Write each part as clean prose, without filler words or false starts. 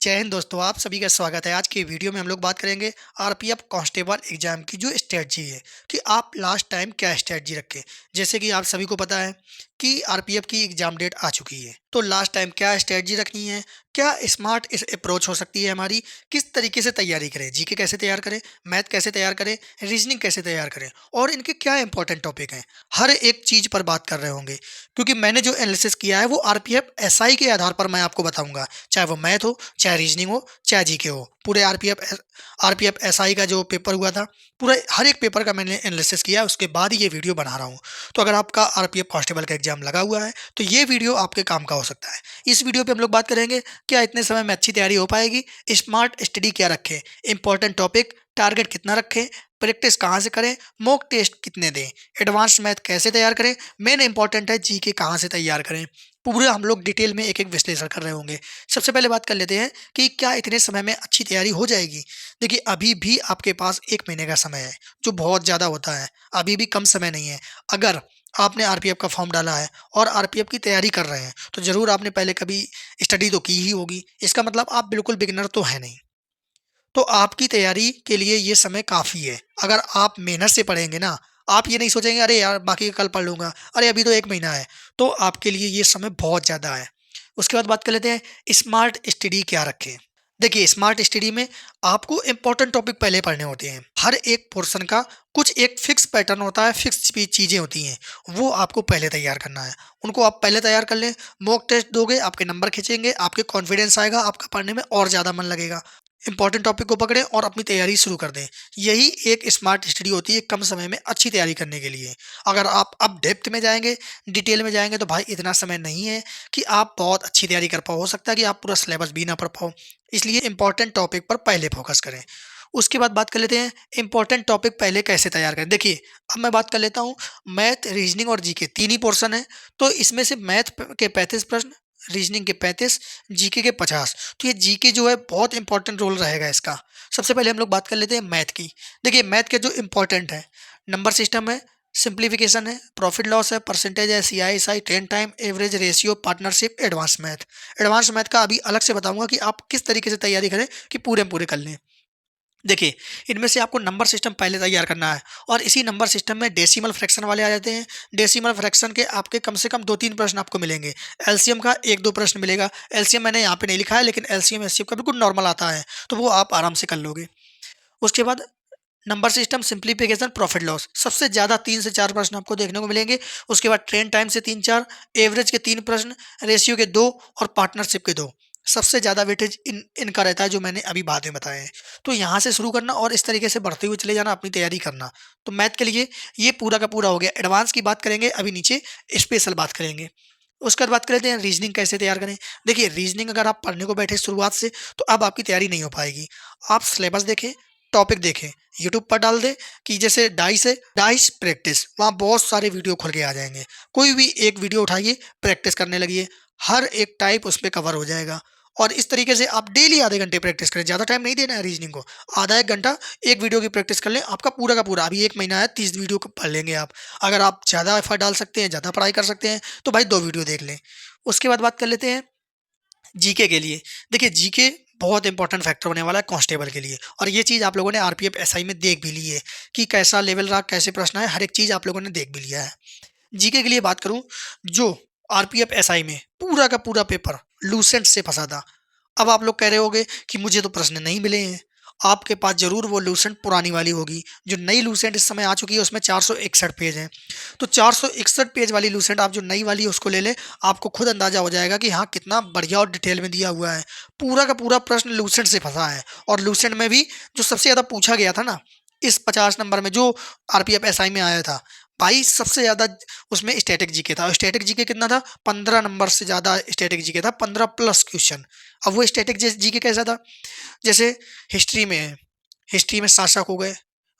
जय हिंद दोस्तों, आप सभी का स्वागत है। आज की वीडियो में हम लोग बात करेंगे आरपीएफ कांस्टेबल एग्जाम की जो स्ट्रेटजी है कि आप लास्ट टाइम क्या स्ट्रेटजी रखें। जैसे कि आप सभी को पता है कि आरपीएफ की एग्जाम डेट आ चुकी है, तो लास्ट टाइम क्या स्ट्रेटजी रखनी है, क्या स्मार्ट इस अप्रोच हो सकती है हमारी, किस तरीके से तैयारी करें, जीके कैसे तैयार करें, मैथ कैसे तैयार करें, रीजनिंग कैसे तैयार करें और इनके क्या इंपॉर्टेंट टॉपिक हैं, हर एक चीज़ पर बात कर रहे होंगे। क्योंकि मैंने जो एनालिसिस किया है वो आरपीएफ एसआई के आधार पर मैं आपको बताऊंगा, चाहे वो मैथ हो, चाहे रीजनिंग हो, चाहे जीके हो। पूरे आरपीएफ एसआई का जो पेपर हुआ था, पूरा हर एक पेपर का मैंने एनालिसिस किया, उसके बाद ही ये वीडियो बना रहा हूँ। तो अगर आपका आरपीएफ कांस्टेबल का एग्जाम लगा हुआ है तो ये वीडियो आपके काम का हो सकता है। इस वीडियो पे हम लोग बात करेंगे क्या इतने समय में अच्छी तैयारी हो पाएगी, स्मार्ट स्टडी क्या रखें, इंपॉर्टेंट टॉपिक टारगेट कितना रखें, प्रैक्टिस कहाँ से करें, मॉक टेस्ट कितने दें, एडवांस मैथ कैसे तैयार करें, मेन इंपॉर्टेंट है जीके कहाँ से तैयार करें। पूरे हम लोग डिटेल में एक एक विश्लेषण कर रहे होंगे। सबसे पहले बात कर लेते हैं कि क्या इतने समय में अच्छी तैयारी हो जाएगी। देखिए, अभी भी आपके पास 1 महीने का समय है, जो बहुत ज़्यादा होता है। अभी भी कम समय नहीं है। अगर आपने आरपीएफ का फॉर्म डाला है और आरपीएफ की तैयारी कर रहे हैं तो ज़रूर आपने पहले कभी स्टडी तो की ही होगी। इसका मतलब आप बिल्कुल बिगिनर तो है नहीं। तो आपकी तैयारी के लिए ये समय काफ़ी है। अगर आप मेहनत से पढ़ेंगे ना, आप ये नहीं सोचेंगे अरे यार बाकी कल पढ़ लूँगा, अरे अभी तो 1 महीना है, तो आपके लिए ये समय बहुत ज़्यादा है। उसके बाद बात कर लेते हैं स्मार्ट स्टडी क्या रखें। देखिए, स्मार्ट स्टडी में आपको इंपॉर्टेंट टॉपिक पहले पढ़ने होते हैं। हर एक पोर्शन का कुछ एक फिक्स पैटर्न होता है, फिक्स चीज़ें होती हैं, वो आपको पहले तैयार करना है। उनको आप पहले तैयार कर लें, मॉक टेस्ट दोगे, आपके नंबर खींचेंगे, आपके कॉन्फिडेंस आएगा, आपका पढ़ने में और ज़्यादा मन लगेगा। इंपॉर्टेंट टॉपिक को पकड़ें और अपनी तैयारी शुरू कर दें। यही एक स्मार्ट स्टडी होती है कम समय में अच्छी तैयारी करने के लिए। अगर आप अब डेप्थ में जाएंगे, डिटेल में जाएंगे, तो भाई इतना समय नहीं है कि आप बहुत अच्छी तैयारी कर पाओ। हो सकता है कि आप पूरा सिलेबस भी ना पढ़ पाओ। इसलिए इंपॉर्टेंट टॉपिक पर पहले फोकस करें। उसके बाद बात कर लेते हैं इंपॉर्टेंट टॉपिक पहले कैसे तैयार करें। देखिए, अब मैं बात कर लेता हूँ, मैथ, रीजनिंग और जीके तीन ही पोर्शन है। तो इसमें से मैथ के 35 प्रश्न, रीजनिंग के 35, जीके के 50। तो ये जीके जो है बहुत इंपॉर्टेंट रोल रहेगा इसका। सबसे पहले हम लोग बात कर लेते हैं मैथ की। देखिए, मैथ के जो इंपॉर्टेंट है, नंबर सिस्टम है, सिंप्लीफिकेशन है, प्रॉफिट लॉस है, परसेंटेज है, CI SI, trend time, average, ratio, partnership, advance math. Advance math का अभी अलग से बताऊंगा कि आप किस तरीके से तैयारी करें कि पूरे पूरे कर लें। देखिए, इनमें से आपको नंबर सिस्टम पहले तैयार करना है और इसी नंबर सिस्टम में डेसिमल फ्रैक्शन वाले आ जाते हैं। डेसिमल फ्रैक्शन के आपके कम से कम 2-3 प्रश्न आपको मिलेंगे। एलसीएम का 1-2 प्रश्न मिलेगा। एलसीएम मैंने यहाँ पे नहीं लिखा है, लेकिन एलसीएम एचसीएफ का बिल्कुल नॉर्मल आता है, तो वो आप आराम से कर लोगे। उसके बाद number system, simplification, profit loss, सबसे ज़्यादा 3 से 4 प्रश्न आपको देखने को मिलेंगे। उसके बाद ट्रेंड टाइम से 3-4, एवरेज के 3 प्रश्न, रेशियो के 2 और पार्टनरशिप के 2। सबसे ज़्यादा वेटेज इनका रहता है, जो मैंने अभी बाद में बताए हैं। तो यहाँ से शुरू करना और इस तरीके से बढ़ते हुए चले जाना, अपनी तैयारी करना। तो मैथ के लिए ये पूरा का पूरा हो गया। एडवांस की बात करेंगे अभी नीचे, स्पेशल बात करेंगे। उसके बाद बात कर लेते हैं रीजनिंग कैसे तैयार करें। देखिए, रीजनिंग अगर आप पढ़ने को बैठे शुरुआत से, तो अब आपकी तैयारी नहीं हो पाएगी। आप सिलेबस देखें, टॉपिक देखें, यूट्यूब पर डाल दें कि जैसे डाइस है, डाइस प्रैक्टिस, वहाँ बहुत सारे वीडियो खुल के आ जाएंगे। कोई भी एक वीडियो उठाइए, प्रैक्टिस करने लगिए, हर एक टाइप उस पर कवर हो जाएगा। और इस तरीके से आप डेली आधे घंटे प्रैक्टिस करें। ज़्यादा टाइम नहीं देना है रीजनिंग को, आधा 1 घंटा एक वीडियो की प्रैक्टिस कर लें, आपका पूरा का पूरा, अभी 1 महीना है, 30 वीडियो को पढ़ लेंगे आप। अगर आप ज़्यादा एफर्ट डाल सकते हैं, ज़्यादा पढ़ाई कर सकते हैं, तो भाई 2 वीडियो देख लें। उसके बाद बात कर लेते हैं जीके के लिए। देखिए, जीके बहुत इंपॉर्टेंट फैक्टर होने वाला है कांस्टेबल के लिए, और ये चीज़ आप लोगों ने आरपीएफ एसआई में देख भी ली है कि कैसा लेवल रहा, कैसे प्रश्न है, हर एक चीज़ आप लोगों ने देख भी लिया है। जीके के लिए बात करूं, जो आरपीएफ एसआई में पूरा का पूरा पेपर लूसेंट से फंसा था। अब आप लोग कह रहे होगे कि मुझे तो प्रश्न नहीं मिले हैं। आपके पास जरूर वो लूसेंट पुरानी वाली होगी। जो नई लूसेंट इस समय आ चुकी है उसमें 461 पेज हैं। तो 461 पेज वाली लूसेंट आप जो नई वाली है उसको ले लें, आपको खुद अंदाजा हो जाएगा कि हाँ कितना बढ़िया और डिटेल में दिया हुआ है। पूरा का पूरा प्रश्न लूसेंट से फंसा है, और लूसेंट में भी जो सबसे ज़्यादा पूछा गया था ना, इस 50 नंबर में जो आरपीएफ एसआई में आया था, भाई सबसे ज़्यादा उसमें स्टैटिक जीके था। और स्टैटिक जीके कितना था, 15 नंबर से ज़्यादा स्टैटिक जीके था, 15 प्लस क्वेश्चन। अब वो स्टैटिक जीके कैसा था, जैसे हिस्ट्री में है, हिस्ट्री में शासक हो गए,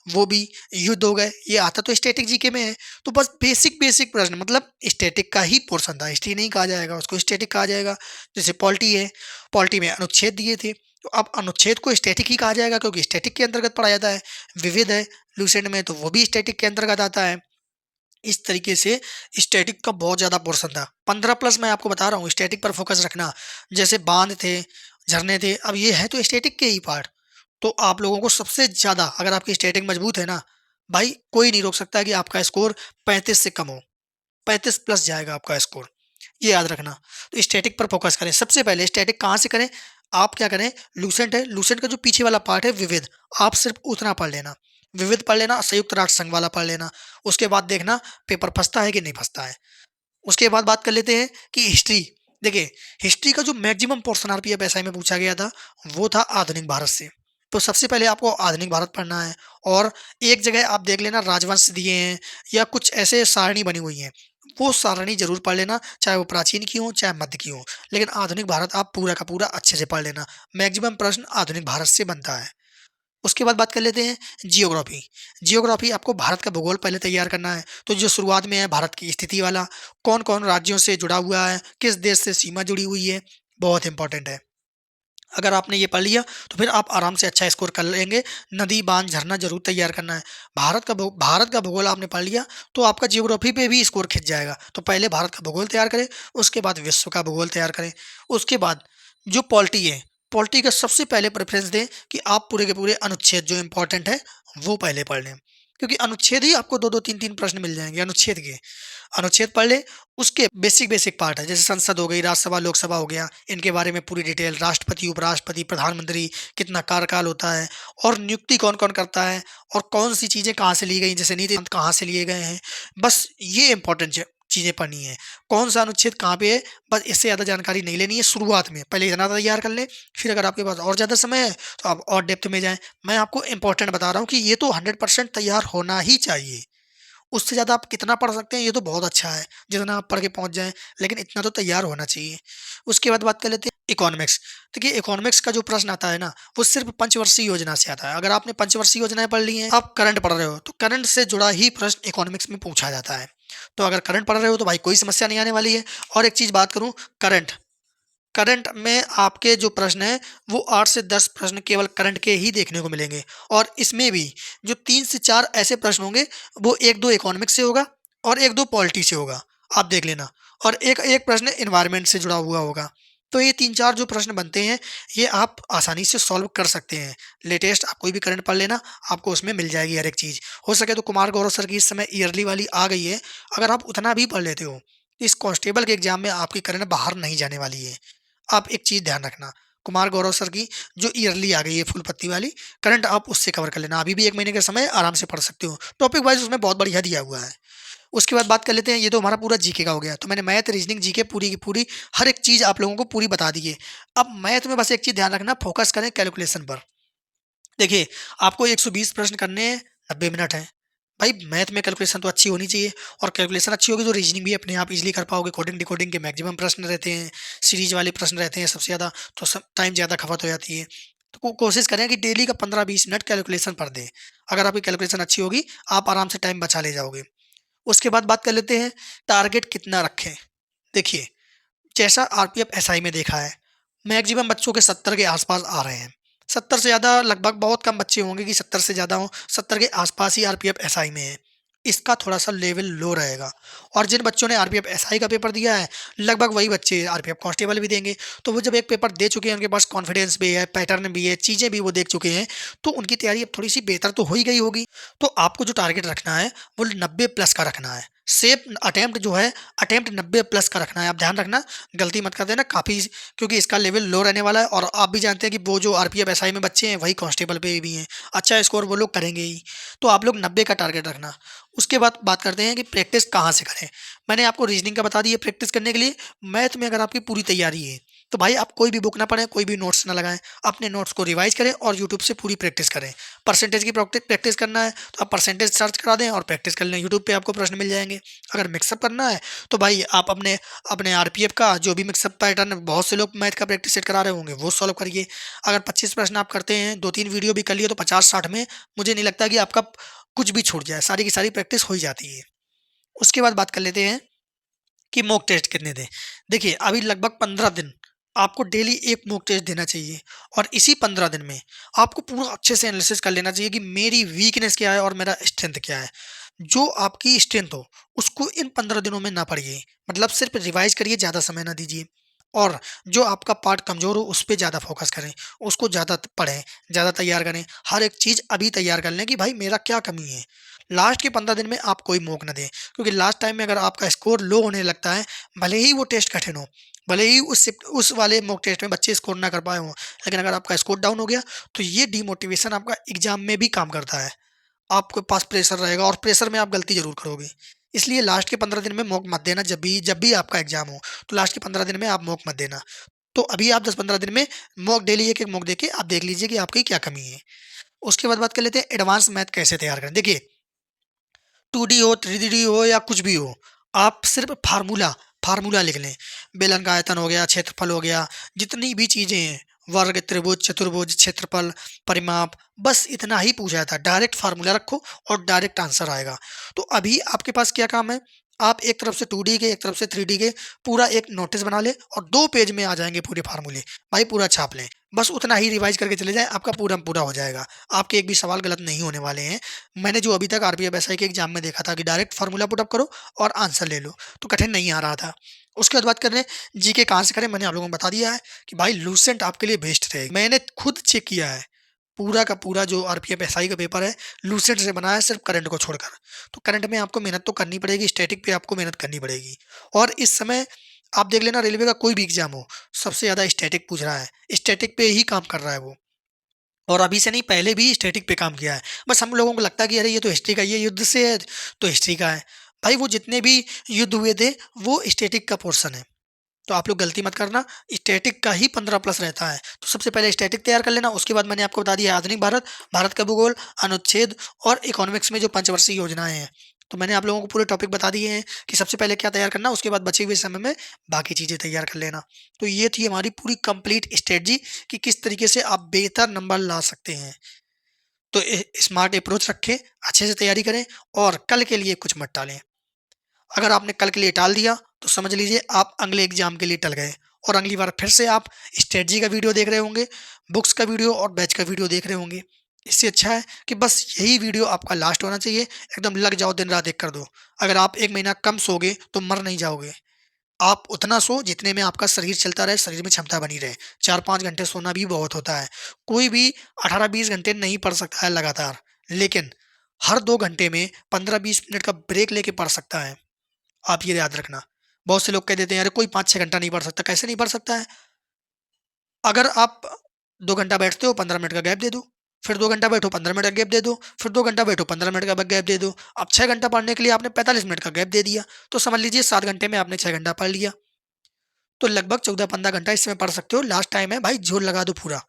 वो भी युद्ध हो गए, ये आता तो स्टैटिक जीके में है। तो बस बेसिक बेसिक प्रश्न, मतलब स्टैटिक का ही पोर्शन था, हिस्ट्री नहीं कहा जाएगा उसको, स्टैटिक कहा जाएगा। जैसे पॉलिटी है, पॉलिटी में अनुच्छेद दिए थे, तो अब अनुच्छेद को स्टैटिक ही कहा जाएगा क्योंकि स्टैटिक के अंतर्गत पढ़ा जाता है। विविध है लूसेंट में, तो वो भी स्टैटिक के अंतर्गत आता है। इस तरीके से स्टैटिक का बहुत ज़्यादा पोर्शन था। 15 प्लस मैं आपको बता रहा हूँ, स्टैटिक पर फोकस रखना। जैसे बांध थे, झरने थे। अब ये है तो स्टैटिक के ही पार्ट। तो आप लोगों को सबसे ज़्यादा अगर आपकी स्टैटिक मजबूत है ना, भाई कोई नहीं रोक सकता कि आपका स्कोर 35 से कम हो। 35 प्लस जाएगा आपका स्कोर, ये याद रखना। तो स्टैटिक पर फोकस करें। सबसे पहले स्टैटिक कहाँ से करें? आप क्या करें, लूसेंट है, लूसेंट का जो पीछे वाला पार्ट है विविध, आप सिर्फ उतना पढ़ लेना। विविध पढ़ लेना, संयुक्त राष्ट्र संघ वाला पढ़ लेना। उसके बाद देखना पेपर फंसता है कि नहीं फंसता है। उसके बाद बात कर लेते हैं कि हिस्ट्री। देखिए, हिस्ट्री का जो मैक्सिमम पोर्शन आरपीएफ एसआई में पूछा गया था, वो था आधुनिक भारत से। तो सबसे पहले आपको आधुनिक भारत पढ़ना है। और एक जगह आप देख लेना राजवंश दिए हैं या कुछ ऐसे सारणी बनी हुई हैं, वो सारणी जरूर पढ़ लेना, चाहे वो प्राचीन की हो चाहे मध्य की हो। लेकिन आधुनिक भारत आप पूरा का पूरा अच्छे से पढ़ लेना। मैक्सिमम प्रश्न आधुनिक भारत से बनता है। उसके बाद बात कर लेते हैं जियोग्राफी। जियोग्राफी आपको भारत का भूगोल पहले तैयार करना है। तो जो शुरुआत में है भारत की स्थिति वाला, कौन कौन राज्यों से जुड़ा हुआ है, किस देश से सीमा जुड़ी हुई है, बहुत इंपॉर्टेंट है। अगर आपने ये पढ़ लिया तो फिर आप आराम से अच्छा स्कोर कर लेंगे। नदी बांध झरना जरूर तैयार करना है। भारत का भूगोल आपने पढ़ लिया तो आपका जियोग्राफी पे भी स्कोर खिंच जाएगा। तो पहले भारत का भूगोल तैयार करें, उसके बाद विश्व का भूगोल तैयार करें। उसके बाद जो पॉलिटी है, पॉलिटी का सबसे पहले प्रेफरेंस दें कि आप पूरे के पूरे अनुच्छेद जो इंपॉर्टेंट है वो पहले पढ़ लें। क्योंकि अनुच्छेद ही आपको दो दो तीन तीन प्रश्न मिल जाएंगे अनुच्छेद के। अनुच्छेद पढ़ ले। उसके बेसिक बेसिक पार्ट है, जैसे संसद हो गई, राज्यसभा लोकसभा हो गया, इनके बारे में पूरी डिटेल, राष्ट्रपति उपराष्ट्रपति प्रधानमंत्री, कितना कार्यकाल होता है, और नियुक्ति कौन कौन करता है, और कौन सी चीज़ें कहाँ से ली गई, जैसे नीति कहाँ से लिए गए हैं। बस ये इंपॉर्टेंट चीज़ें पढ़नी है। कौन सा अनुच्छेद कहाँ पे है, बस इससे ज़्यादा जानकारी नहीं लेनी है शुरुआत में। पहले इतना तैयार कर लें, फिर अगर आपके पास और ज़्यादा समय है तो आप और डेप्थ में जाएं। मैं आपको इंपॉर्टेंट बता रहा हूँ कि ये तो 100% तैयार होना ही चाहिए। उससे ज़्यादा आप कितना पढ़ सकते हैं ये तो बहुत अच्छा है, जितना आप पढ़ के पहुँच जाएँ, लेकिन इतना तो तैयार होना चाहिए। उसके बाद बात कर लेते हैं इकोनॉमिक्स। देखिए, इकोनॉमिक्स का जो प्रश्न आता है ना, वो सिर्फ़ पंचवर्षीय योजना से आता है। अगर आपने पंचवर्षीय योजनाएँ पढ़ ली हैं, आप करंट पढ़ रहे हो, तो करंट से जुड़ा ही प्रश्न इकोनॉमिक्स में पूछा जाता है। तो अगर करंट पढ़ रहे हो तो भाई कोई समस्या नहीं आने वाली है। और एक चीज़ बात करूँ, करंट करंट में आपके जो प्रश्न हैं वो 8 से 10 प्रश्न केवल करंट के ही देखने को मिलेंगे। और इसमें भी जो 3 से 4 ऐसे प्रश्न होंगे, वो 1-2 इकोनॉमिक्स से होगा और 1-2 पॉलिटी से होगा, आप देख लेना। और एक एक प्रश्न एनवायरनमेंट से जुड़ा हुआ होगा। तो ये 3-4 जो प्रश्न बनते हैं, ये आप आसानी से सॉल्व कर सकते हैं। लेटेस्ट आप कोई भी करंट पढ़ लेना, आपको उसमें मिल जाएगी हर एक चीज़। हो सके तो कुमार गौरव सर की इस समय ईयरली वाली आ गई है, अगर आप उतना भी पढ़ लेते हो, इस कांस्टेबल के एग्जाम में आपकी करंट बाहर नहीं जाने वाली है। आप एक चीज़ ध्यान रखना, कुमार गौरव सर की जो ईयरली आ गई है फुल पत्ती वाली करंट, आप उससे कवर कर लेना। अभी भी 1 महीने का समय है, आराम से पढ़ सकते हो। टॉपिक वाइज़ उसमें बहुत बढ़िया दिया हुआ है। उसके बाद बात कर लेते हैं, ये तो हमारा पूरा जीके का हो गया। तो मैंने मैथ, रीजनिंग, जीके पूरी की पूरी हर एक चीज़ आप लोगों को पूरी बता दी है। अब मैथ में बस एक चीज़ ध्यान रखना, फ़ोकस करें कैलकुलेशन पर। देखिए, आपको 120 प्रश्न करने हैं, 90 मिनट हैं। भाई मैथ में कैलकुलेशन तो अच्छी होनी चाहिए, और कैलकुलेशन अच्छी होगी तो रीजनिंग भी अपने आप ईज़िली कर पाओगे। कोडिंग डिकोडिंग के मैक्सिमम प्रश्न रहते हैं, सीरीज़ वाले प्रश्न रहते हैं सबसे ज़्यादा, तो सब टाइम ज़्यादा खपत हो जाती है। तो कोशिश करें कि डेली का 15-20 मिनट कैलकुलेशन पर दें। अगर आपकी कैलकुलेशन अच्छी होगी, आप आराम से टाइम बचा ले जाओगे। उसके बाद बात कर लेते हैं, टारगेट कितना रखें। देखिए, जैसा आरपीएफ एसआई में देखा है, मैक्सिमम बच्चों के 70 के आसपास आ रहे हैं। 70 से ज़्यादा लगभग बहुत कम बच्चे होंगे कि 70 से ज़्यादा हों, 70 के आसपास ही आरपीएफ एसआई में है। इसका थोड़ा-सा लेवल लो रहेगा। और जिन बच्चों ने आरपीएफ एसआई का पेपर दिया है, लगभग वही बच्चे आरपीएफ कांस्टेबल भी देंगे। तो वो जब एक पेपर दे चुके हैं, उनके पास कॉन्फिडेंस भी है, पैटर्न भी है, चीज़ें भी वो देख चुके हैं, तो उनकी तैयारी अब थोड़ी-सी बेहतर तो हो ही गई होगी। तो आपको जो टारगेट रखना है, वो 90 प्लस का रखना है। सेफ अटेम्प्ट जो है, अटेम्प्ट 90 प्लस का रखना है। आप ध्यान रखना, गलती मत कर देना काफ़ी, क्योंकि इसका लेवल लो रहने वाला है। और आप भी जानते हैं कि वो जो आरपीएफ एसआई में बच्चे हैं, वही कांस्टेबल पे भी हैं। अच्छा स्कोर वो लोग करेंगे ही। तो आप लोग 90 का टारगेट रखना। उसके बाद बात करते हैं कि प्रैक्टिस कहाँ से करें। मैंने आपको रीजनिंग का बता दिया प्रैक्टिस करने के लिए। मैथ में अगर आपकी पूरी तैयारी है, तो भाई आप कोई भी बुक ना पढ़ें, कोई भी नोट्स ना लगाएं, अपने नोट्स को रिवाइज करें और यूट्यूब से पूरी प्रैक्टिस करें। परसेंटेज की प्रैक्टिस करना है तो आप परसेंटेज सर्च करा दें और प्रैक्टिस कर लें, यूट्यूब पे आपको प्रश्न मिल जाएंगे। अगर मिक्सअप करना है तो भाई आप अपने अपने आरपीएफ का जो भी मिक्सअप पैटर्न, बहुत से लोग मैथ का प्रैक्टिस सेट करा रहे होंगे, वो सॉल्व करिए। अगर 25 प्रश्न आप करते हैं, 2-3 वीडियो भी कर लिए, तो 50-60 में मुझे नहीं लगता कि आपका कुछ भी छूट जाए, सारी की सारी प्रैक्टिस हो ही जाती है। उसके बाद बात कर लेते हैं कि मॉक टेस्ट कितने दें। देखिए, अभी लगभग 15 दिन आपको डेली एक मॉक टेस्ट देना चाहिए। और इसी 15 दिन में आपको पूरा अच्छे से एनालिसिस कर लेना चाहिए कि मेरी वीकनेस क्या है और मेरा स्ट्रेंथ क्या है। जो आपकी स्ट्रेंथ हो, उसको इन 15 दिनों में ना पढ़िए, मतलब सिर्फ रिवाइज करिए, ज़्यादा समय ना दीजिए। और जो आपका पार्ट कमज़ोर हो उस पे ज़्यादा फ़ोकस करें, उसको ज़्यादा पढ़ें, ज़्यादा तैयार करें। हर एक चीज़ अभी तैयार कर लें कि भाई मेरा क्या कमी है। लास्ट के 15 दिन में आप कोई मौका ना दें, क्योंकि लास्ट टाइम में अगर आपका स्कोर लो होने लगता है, भले ही वो टेस्ट कठिन हो, भले ही उस वाले मॉक टेस्ट में बच्चे स्कोर ना कर पाए हों, लेकिन अगर आपका स्कोर डाउन हो गया, तो ये डिमोटिवेशन आपका एग्ज़ाम में भी काम करता है। आपके पास प्रेशर रहेगा और प्रेशर में आप गलती ज़रूर करोगे। इसलिए लास्ट के 15 दिन में मॉक मत देना, जब भी आपका एग्ज़ाम हो, तो लास्ट के 15 दिन में आप मॉक मत देना। तो अभी आप 10-15 दिन में मॉक डेली एक-एक मॉक देके आप देख लीजिए कि आपकी क्या कमी है। उसके बाद बात कर लेते हैं एडवांस मैथ कैसे तैयार करें। देखिए, 2D हो, 3D हो या कुछ भी हो, आप सिर्फ़ फ़ॉर्मूला लिख लें। बेलन का आयतन हो गया, क्षेत्रफल हो गया, जितनी भी चीज़ें हैं, वर्ग, त्रिभुज, चतुर्भुज, क्षेत्रफल, परिमाप, बस इतना ही पूछा जाता है। डायरेक्ट फ़ॉर्मूला रखो और डायरेक्ट आंसर आएगा। तो अभी आपके पास क्या काम है, आप एक तरफ से 2D के, एक तरफ से 3D के पूरा एक नोटिस बना लें और 2 पेज में आ जाएँगे पूरे फ़ॉर्मूले। भाई पूरा छाप लें। बस उतना ही रिवाइज़ करके चले जाएँ, आपका पूरा हो जाएगा। आपके एक भी सवाल गलत नहीं होने वाले हैं। मैंने जो अभी तक आरपीएफ एसआई के एग्जाम में देखा था कि डायरेक्ट फार्मूला पुटअप करो और आंसर ले लो, तो कठिन नहीं आ रहा था। उसके बाद बात करें जीके कहाँ से करें, मैंने आप लोगों को बता दिया है कि भाई लूसेंट आपके लिए बेस्ट रहेगी। मैंने खुद चेक किया है, पूरा का पूरा जो आरपीएफ एसआई का पेपर है लूसेंट से बना है, सिर्फ करंट को छोड़कर। तो करंट में आपको मेहनत तो करनी पड़ेगी, स्टैटिक पे आपको मेहनत करनी पड़ेगी। और इस समय आप देख लेना, रेलवे का कोई भी एग्जाम हो, सबसे ज़्यादा स्टैटिक पूछ रहा है, स्टैटिक पे ही काम कर रहा है वो। और अभी से नहीं, पहले भी स्टैटिक पे काम किया है। बस हम लोगों को लगता है कि अरे ये तो हिस्ट्री का, ये युद्ध से है तो हिस्ट्री का है। भाई वो जितने भी युद्ध हुए थे वो स्टैटिक का पोर्शन है। तो आप लोग गलती मत करना, स्टैटिक का ही 15 प्लस रहता है। तो सबसे पहले स्टैटिक तैयार कर लेना, उसके बाद मैंने आपको बता दिया आधुनिक भारत, भारत का भूगोल, अनुच्छेद और इकोनॉमिक्स में जो पंचवर्षीय योजनाएँ हैं। तो मैंने आप लोगों को पूरे टॉपिक बता दिए हैं कि सबसे पहले क्या तैयार करना, उसके बाद बचे हुए समय में बाकी चीज़ें तैयार कर लेना। तो ये थी हमारी पूरी कंप्लीट स्ट्रेटजी कि किस तरीके से आप बेहतर नंबर ला सकते हैं। तो स्मार्ट अप्रोच रखें, अच्छे से तैयारी करें और कल के लिए कुछ मत टालें। अगर आपने कल के लिए टाल दिया तो समझ लीजिए आप अगले एग्जाम के लिए टल गए और अगली बार फिर से आप स्ट्रेटजी का वीडियो देख रहे होंगे, बुक्स का वीडियो और बैच का वीडियो देख रहे होंगे। इससे अच्छा है कि बस यही वीडियो आपका लास्ट होना चाहिए, एकदम लग जाओ, दिन रात एक कर दो। अगर आप 1 महीना कम सोओगे तो मर नहीं जाओगे। आप उतना सो जितने में आपका शरीर चलता रहे, शरीर में क्षमता बनी रहे। 4-5 घंटे सोना भी बहुत होता है। कोई भी 18-20 घंटे नहीं पढ़ सकता है लगातार, लेकिन हर 2 घंटे में 15-20 मिनट का ब्रेक लेके पढ़ सकता है। आप ये याद रखना। बहुत से लोग कह देते हैं, "अरे! कोई 5-6 घंटा नहीं पढ़ सकता।" कैसे नहीं पढ़ सकता है? अगर आप 2 घंटा बैठते हो, 15 मिनट का गैप दे दो। फिर 2 घंटा बैठो, 15 मिनट का गैप दे दो। फिर 2 घंटा बैठो, 15 मिनट का गैप दे दो। अब 6 घंटा पढ़ने के लिए आपने 45 मिनट का गैप दे दिया। तो समझ लीजिए 7 घंटे में आपने 6 घंटा पढ़ लिया। तो लगभग 14-15 घंटा इसमें पढ़ सकते हो। लास्ट टाइम है भाई, जोर लगा दो पूरा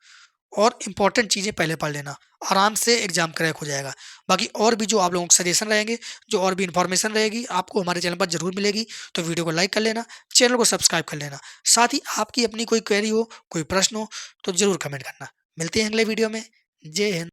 और इम्पोर्टेंट चीज़ें पहले पढ़ लेना। आराम से एग्ज़ाम क्रैक हो जाएगा। बाकी और भी जो आप लोगों को सजेशन रहेंगे, जो और भी इन्फॉर्मेशन रहेगी, आपको हमारे चैनल पर ज़रूर मिलेगी। तो वीडियो को लाइक कर लेना, चैनल को सब्सक्राइब कर लेना। साथ ही आपकी अपनी कोई क्वेरी हो, कोई प्रश्न हो, तो ज़रूर कमेंट करना। मिलते हैं अगले वीडियो में। जय हिंद।